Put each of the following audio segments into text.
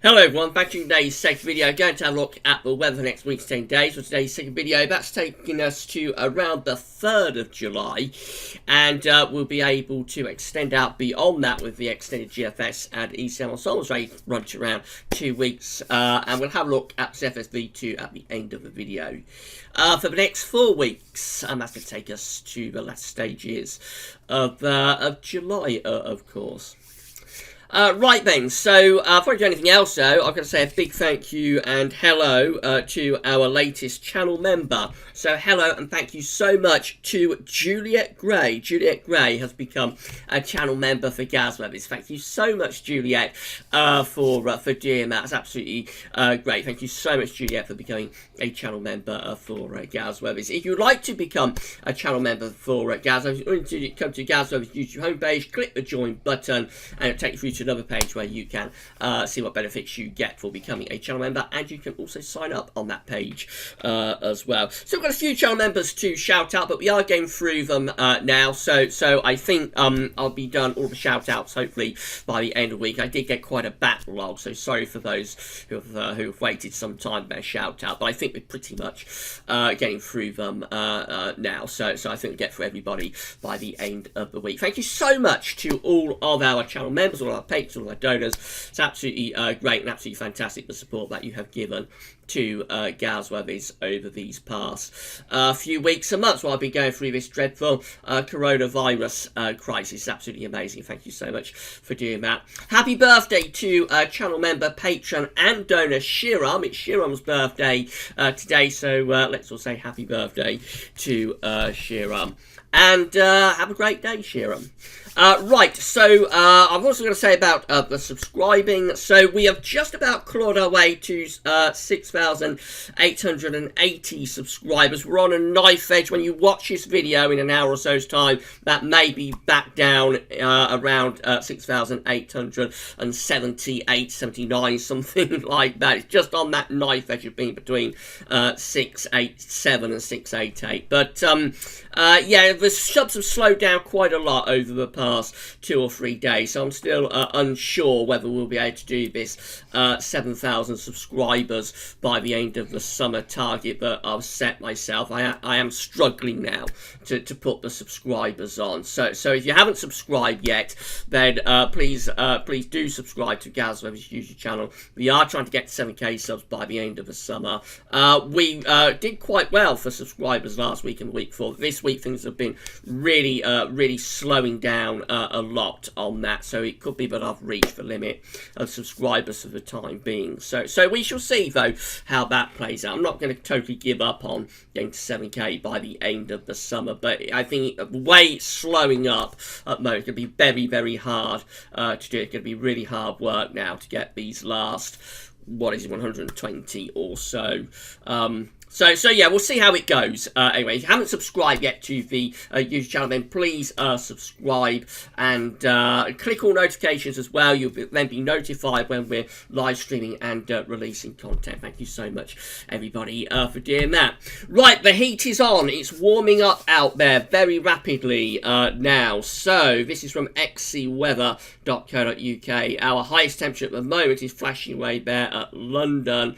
Hello everyone, back to today's second video. Going to have a look at the weather for next week's 10 days. For today's second video, that's taking us to around the 3rd of July. And we'll be able to extend out beyond that with the extended GFS and ECM ensembles range run to around 2 weeks. And we'll have a look at ZFSV2 at the end of the video. For the next 4 weeks, that's going to take us to the last stages of July, of course. Right then, so before I do anything else though, I'm going to say a big thank you and hello to our latest channel member. So hello and thank you so much to Juliet Gray. Juliet Gray has become a channel member for GavsWeatherVids. Thank you so much, Juliet, for doing that. It's absolutely great. Thank you so much, Juliet, for becoming a channel member for GavsWeatherVids. If you'd like to become a channel member for GavsWeatherVids, come to GavsWeatherVids YouTube homepage, click the join button, and it'll take you through to another page where you can see what benefits you get for becoming a channel member, and you can also sign up on that page as well. So we've got a few channel members to shout out, but we are going through them now, so I think I'll be done all the shout outs hopefully by the end of the week. I did get quite a backlog, so sorry for those who have waited some time for their shout out, but I think we're pretty much getting through them now, so I think we'll get through everybody by the end of the week. Thank you so much to all of our channel members, all our patrons, all our donors. It's absolutely great and absolutely fantastic the support that you have given to GavsWeatherVids over these past few weeks and months while I've been going through this dreadful coronavirus crisis. It's absolutely amazing. Thank you so much for doing that. Happy birthday to channel member, patron and donor Shiram. It's Shiram's birthday today, so let's all say happy birthday to Shiram. And have a great day, Shiram. Right, so I'm also going to say about the subscribing. So we have just about clawed our way to 6,880 subscribers. We're on a knife edge. When you watch this video in an hour or so's time, that may be back down around 6,878, 79, something like that. It's just on that knife edge of being between 687 and 688. But yeah, the subs have slowed down quite a lot over the past 2 or 3 days, so I'm still unsure whether we'll be able to do this 7,000 subscribers by the end of the summer target that I've set myself. I am struggling now to put the subscribers on, so if you haven't subscribed yet, then please do subscribe to GavsWeatherVids YouTube channel. We are trying to get to 7k subs by the end of the summer. We did quite well for subscribers last week and the week before. This week things have been really slowing down a lot on that, so it could be that I've reached the limit of subscribers for the time being. So we shall see though how that plays out. I'm not going to totally give up on getting to 7k by the end of the summer, but I think the way it's slowing up at the moment, it's going to be very hard to do. It's going to be really hard work now to get these last, what is it, 120 or so. So yeah, we'll see how it goes. Anyway, if you haven't subscribed yet to the YouTube channel, then please subscribe and click all notifications as well. You'll then be notified when we're live streaming and releasing content. Thank you so much, everybody, for doing that. Right, the heat is on. It's warming up out there very rapidly now. So this is from xcweather.co.uk. Our highest temperature at the moment is flashing away there at London,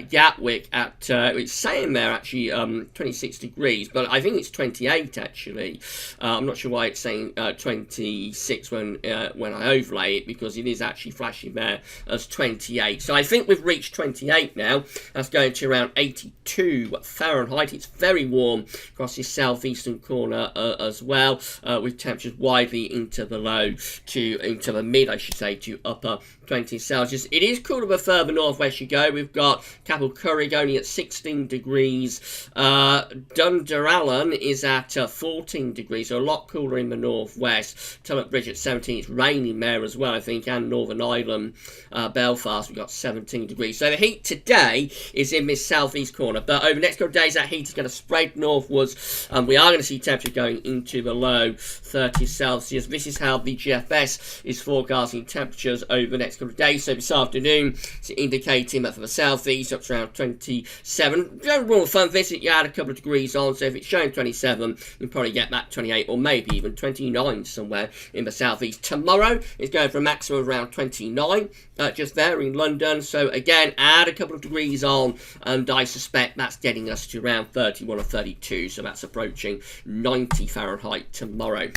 Gatwick at it's saying there actually 26 degrees, but I think it's 28 actually. I'm not sure why it's saying 26 when I overlay it, because it is actually flashing there as 28. So I think we've reached 28 now. That's going to around 82 Fahrenheit. It's very warm across this southeastern corner as well, with temperatures widely into the into the mid, I should say, to upper 20 Celsius. It is cooler the further northwest you go. We've got Capel Currig only at 16 degrees. Dundurallan is at 14 degrees, so a lot cooler in the northwest. Tunnock Bridge at 17. It's raining there as well, I think, and Northern Ireland, Belfast, we've got 17 degrees. So the heat today is in this southeast corner, but over the next couple of days that heat is going to spread northwards, and we are going to see temperature going into the low 30 Celsius. This is how the GFS is forecasting temperatures over the next couple of days. So this afternoon, it's indicating that for the southeast, up to around 27. General rule of thumb, visit, you add a couple of degrees on, so if it's showing 27, you'll probably get that 28 or maybe even 29 somewhere in the southeast. Tomorrow, it's going for a maximum of around 29, just there in London. So again, add a couple of degrees on, and I suspect that's getting us to around 31 or 32, so that's approaching 90 Fahrenheit tomorrow.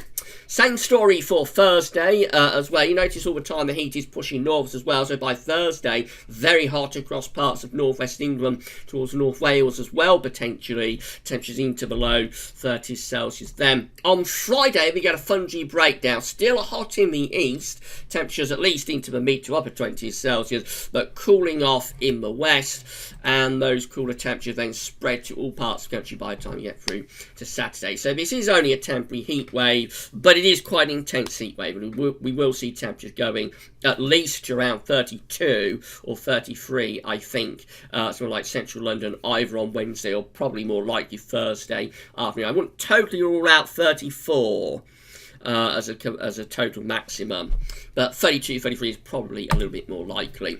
Same story for Thursday as well. You notice all the time the heat is pushing northwards as well, so by Thursday, very hot across parts of northwest England towards North Wales as well, potentially. Temperatures into below 30 Celsius then. On Friday, we get a fungi breakdown. Still hot in the east, temperatures at least into the mid to upper 20s Celsius, but cooling off in the west, and those cooler temperatures then spread to all parts of the country by the time you get through to Saturday. So this is only a temporary heat wave, but it is quite an intense heat wave, and we will see temperatures going at least to around 32 or 33, I think, sort of like central London, either on Wednesday or probably more likely Thursday afternoon. I wouldn't totally rule out 34 as a total maximum, but 32, 33 is probably a little bit more likely.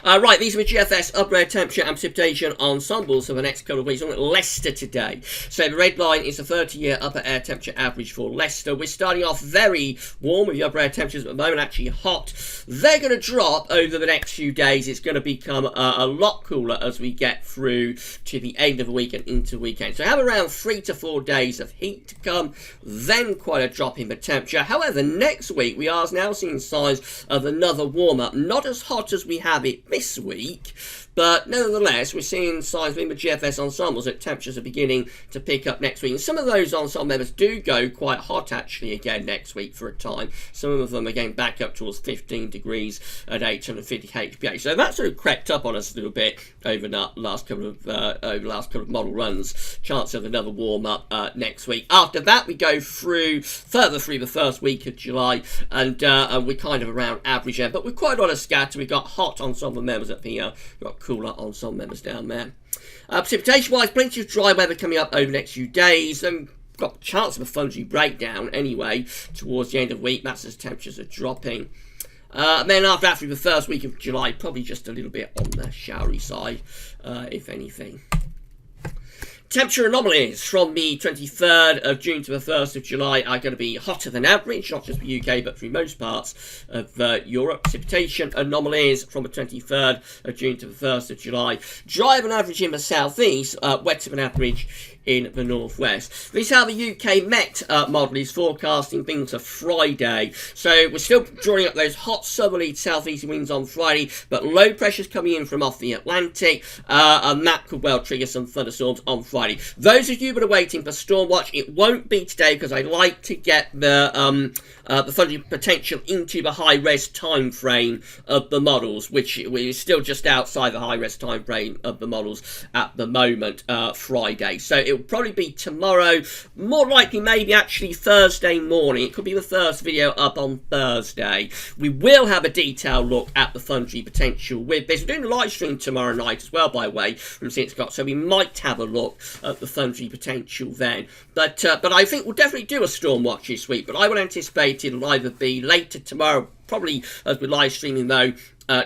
Right, these are the GFS upper air temperature and precipitation ensembles for the next couple of weeks. We're at Leicester today. So the red line is the 30-year upper air temperature average for Leicester. We're starting off very warm with the upper air temperatures at the moment, actually hot. They're going to drop over the next few days. It's going to become a lot cooler as we get through to the end of the week and into the weekend. So have around 3 to 4 days of heat to come, then quite a drop in the temperature. However, next week we are now seeing signs of another warm-up. Not as hot as we have it this week, but nevertheless, we're seeing signs in the GFS ensembles that temperatures are beginning to pick up next week. And some of those ensemble members do go quite hot, actually, again next week for a time. Some of them, again, back up towards 15 degrees at 850 HPA. So that sort of crept up on us a little bit over the last couple of model runs. Chance of another warm-up next week. After that, we go further through the first week of July, and we're kind of around average there. But with quite a lot of scatter, we've got hot ensemble members up here. We've got cooler ensemble members down there. Precipitation-wise, plenty of dry weather coming up over the next few days, and got a chance of a fungi breakdown anyway towards the end of the week. That's as temperatures are dropping. And then after that, through the first week of July, probably just a little bit on the showery side, if anything. Temperature anomalies from the 23rd of June to the 1st of July are going to be hotter than average, not just the UK, but through most parts of Europe. Precipitation anomalies from the 23rd of June to the 1st of July. Drier than average in the southeast, wetter than average in the northwest. This is how the UK Met model is forecasting things for Friday. So we're still drawing up those hot southerly southeastern winds on Friday, but low pressure's coming in from off the Atlantic, and that could well trigger some thunderstorms on Friday. Those of you that are waiting for storm watch, it won't be today because I like to get the fungi potential into the high res time frame of the models, which we're still just outside the high res time frame of the models at the moment, Friday. So it will probably be tomorrow, more likely maybe actually Thursday morning. It could be the first video up on Thursday. We will have a detailed look at the fungi potential with this. We're doing a live stream tomorrow night as well, by the way, from 6 o'clock, so we might have a look at the fungi potential then. But I think we'll definitely do a storm watch this week, but I would anticipate it'll either be later tomorrow, probably as we're live streaming though,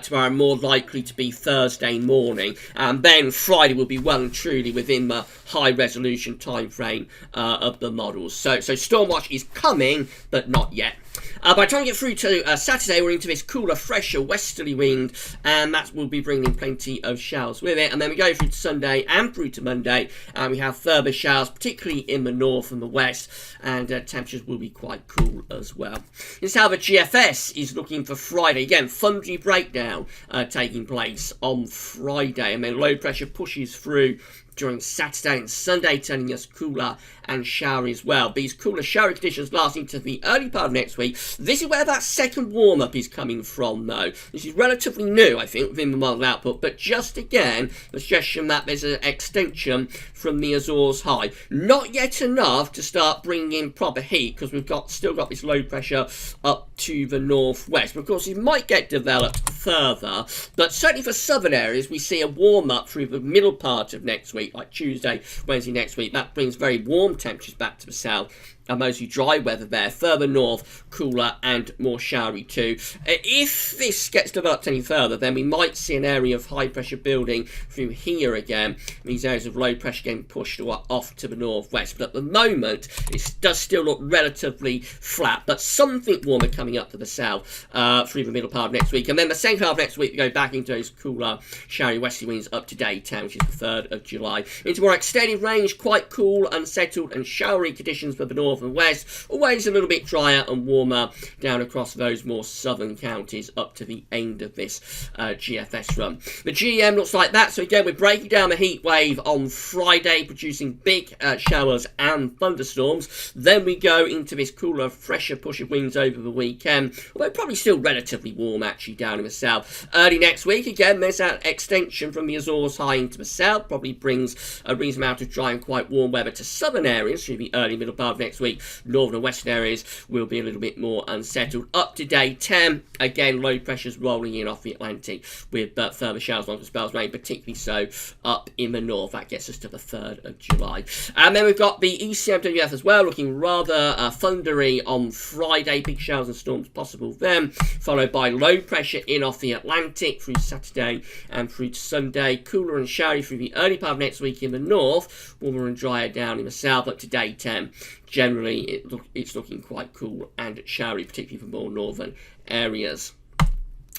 tomorrow, more likely to be Thursday morning, and then Friday will be well and truly within the high resolution time frame of the models. So Stormwatch is coming, but not yet. By the time we get through to Saturday, we're into this cooler, fresher westerly wind, and that will be bringing plenty of showers with it. And then we go through to Sunday and through to Monday, and we have further showers, particularly in the north and the west, and temperatures will be quite cool as well. This is how the GFS is looking for Friday. Again, fungi breakdown taking place on Friday, and then low pressure pushes through during Saturday and Sunday, turning us cooler and showery as well. These cooler showery conditions lasting to the early part of next week. This is where that second warm-up is coming from, though. This is relatively new, I think, within the model output, but just again, the suggestion that there's an extension from the Azores high. Not yet enough to start bringing in proper heat, because we've still got this low pressure up to the northwest. But of course, it might get developed further, but certainly for southern areas, we see a warm-up through the middle part of next week, like Tuesday, Wednesday next week. That brings very warm temperatures back to the south mostly dry weather there. Further north, cooler and more showery too. If this gets developed any further, then we might see an area of high pressure building through here again. These areas of low pressure getting pushed off to the northwest. But at the moment, it does still look relatively flat. But something warmer coming up to the south through the middle part of next week. And then the second half of next week, we go back into those cooler, showery westerly winds up to daytime, which is the 3rd of July. Into more extended range, quite cool, unsettled and showery conditions for the north and west. Always a little bit drier and warmer down across those more southern counties up to the end of this GFS run. The GM looks like that. So again, we're breaking down the heat wave on Friday, producing big showers and thunderstorms. Then we go into this cooler, fresher push of winds over the weekend, although probably still relatively warm actually down in the south. Early next week, again, there's that extension from the Azores high into the south, probably brings a reasonable amount of dry and quite warm weather to southern areas through the early middle part of next week. Northern and western areas will be a little bit more unsettled. Up to day 10, again, low pressures rolling in off the Atlantic with further showers, longer spells rain, particularly so up in the north. That gets us to the 3rd of July. And then we've got the ECMWF as well, looking rather thundery on Friday. Big showers and storms possible then, followed by low pressure in off the Atlantic through Saturday and through to Sunday. Cooler and showery through the early part of next week in the north, warmer and drier down in the south up to day 10. Generally, it's looking quite cool and showery, particularly for more northern areas.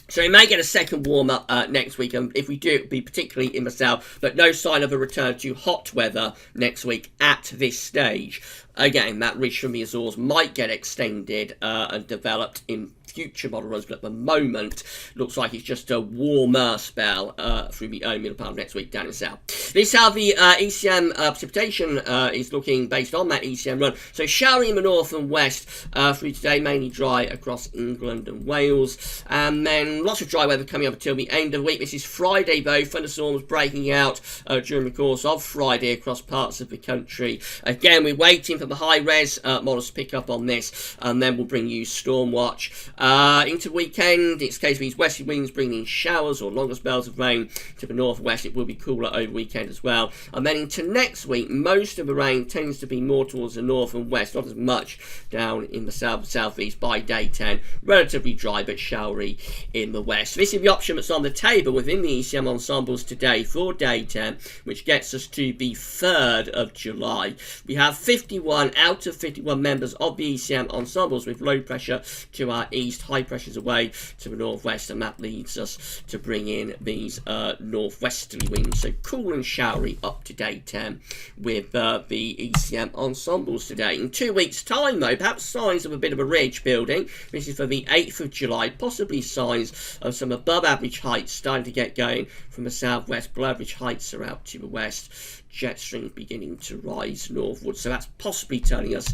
So we may get a second warm-up next week, and if we do, it will be particularly in the south, but no sign of a return to hot weather next week at this stage. Again, that ridge from the Azores might get extended and developed in future model runs, but at the moment looks like it's just a warmer spell through the early middle part of next week down in the south. This is how the ECM precipitation is looking based on that ECM run. So showery in the north and west through today, mainly dry across England and Wales, and then lots of dry weather coming up until the end of the week. This is Friday though, thunderstorms breaking out during the course of Friday across parts of the country. Again, we're waiting for the high res models to pick up on this, and then we'll bring you storm watch. Into weekend, it's a case of these westerly winds bringing showers or longer spells of rain to the northwest. It will be cooler over weekend as well. And then into next week, most of the rain tends to be more towards the north and west, not as much down in the south and southeast by day 10. Relatively dry but showery in the west. This is the option that's on the table within the ECM ensembles today for day 10, which gets us to the 3rd of July. We have 51 out of 51 members of the ECM ensembles with low pressure to our east, high pressures away to the northwest, and that leads us to bring in these northwesterly winds. So cool and showery up to day 10 with the ECM ensembles today. In 2 weeks' time, though, perhaps signs of a bit of a ridge building. This is for the 8th of July, possibly signs of some above average heights starting to get going from the southwest. Below average heights are out to the west. Jet stream beginning to rise northward, so that's possibly turning us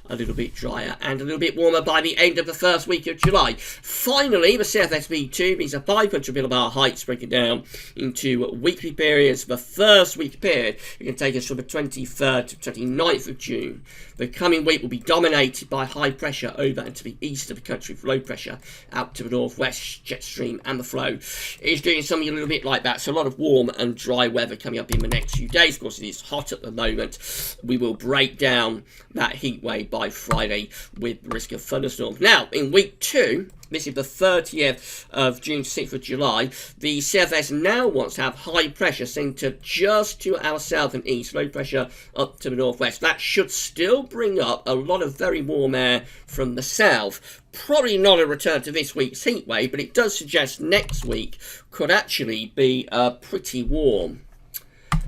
a little bit drier and a little bit warmer by the end of the first week of July. Finally, the CFSV2, these are 500 millibar heights breaking down into weekly periods. The first week period can take us from the 23rd to 29th of June. The coming week will be dominated by high pressure over and to the east of the country, with low pressure out to the northwest. Jet stream and the flow is doing something a little bit like that, so a lot of warm and dry weather coming up in the next few days. Of course, it is hot at the moment. We will break down that heat wave by Friday with the risk of thunderstorms. Now, in week 2, this is the 30th of June to 6th of July, the CFS now wants to have high pressure centred just to our south and east, low pressure up to the northwest. That should still bring up a lot of very warm air from the south. Probably not a return to this week's heat wave, but it does suggest next week could actually be pretty warm.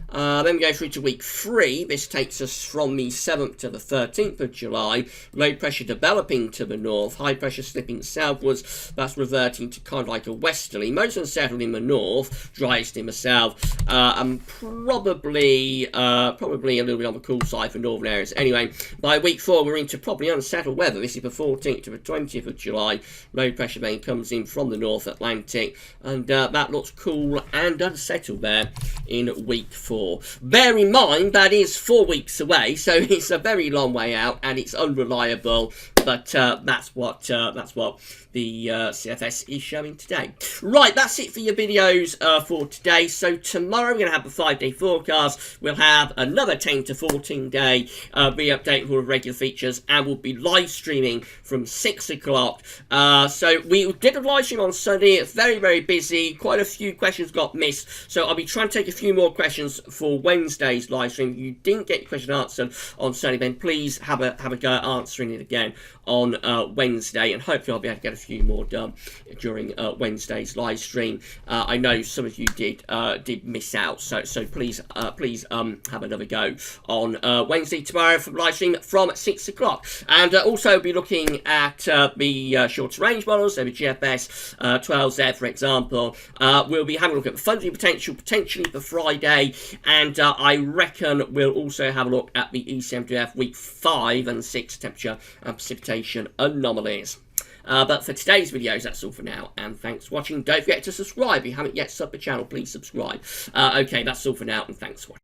Then we go through to week 3. This takes us from the 7th to the 13th of July. Low pressure developing to the north, high pressure slipping southwards. That's reverting to kind of like a westerly. Most unsettled in the north, driest in the south, and probably a little bit on the cool side for northern areas. Anyway, by week 4, we're into probably unsettled weather. This is the 14th to the 20th of July. Low pressure then comes in from the North Atlantic, and that looks cool and unsettled there in week 4. Bear in mind that is 4 weeks away, so it's a very long way out and it's unreliable. but that's what the CFS is showing today. Right, that's it for your videos for today. So tomorrow we're going to have the 5-day forecast. We'll have another 10 to 14 day re-update with all the regular features, and we'll be live streaming from 6 o'clock. So we did a live stream on Sunday. It's very, very busy. Quite a few questions got missed. So I'll be trying to take a few more questions for Wednesday's live stream. If you didn't get your question answered on Sunday, then please have a go at answering it again on Wednesday, and hopefully I'll be able to get a few more done during Wednesday's live stream. I know some of you did miss out, so please have another go on Wednesday tomorrow for live stream from 6 o'clock. And also be looking at the shorter range models, so the GFS 12Z for example. We'll be having a look at the thundering potential potentially for Friday, and I reckon we'll also have a look at the ECMWF week 5 and 6 temperature and precipitation anomalies. But for today's videos, that's all for now, and thanks for watching. Don't forget to subscribe if you haven't yet subbed the channel. Please subscribe. Okay, that's all for now, and thanks for watching.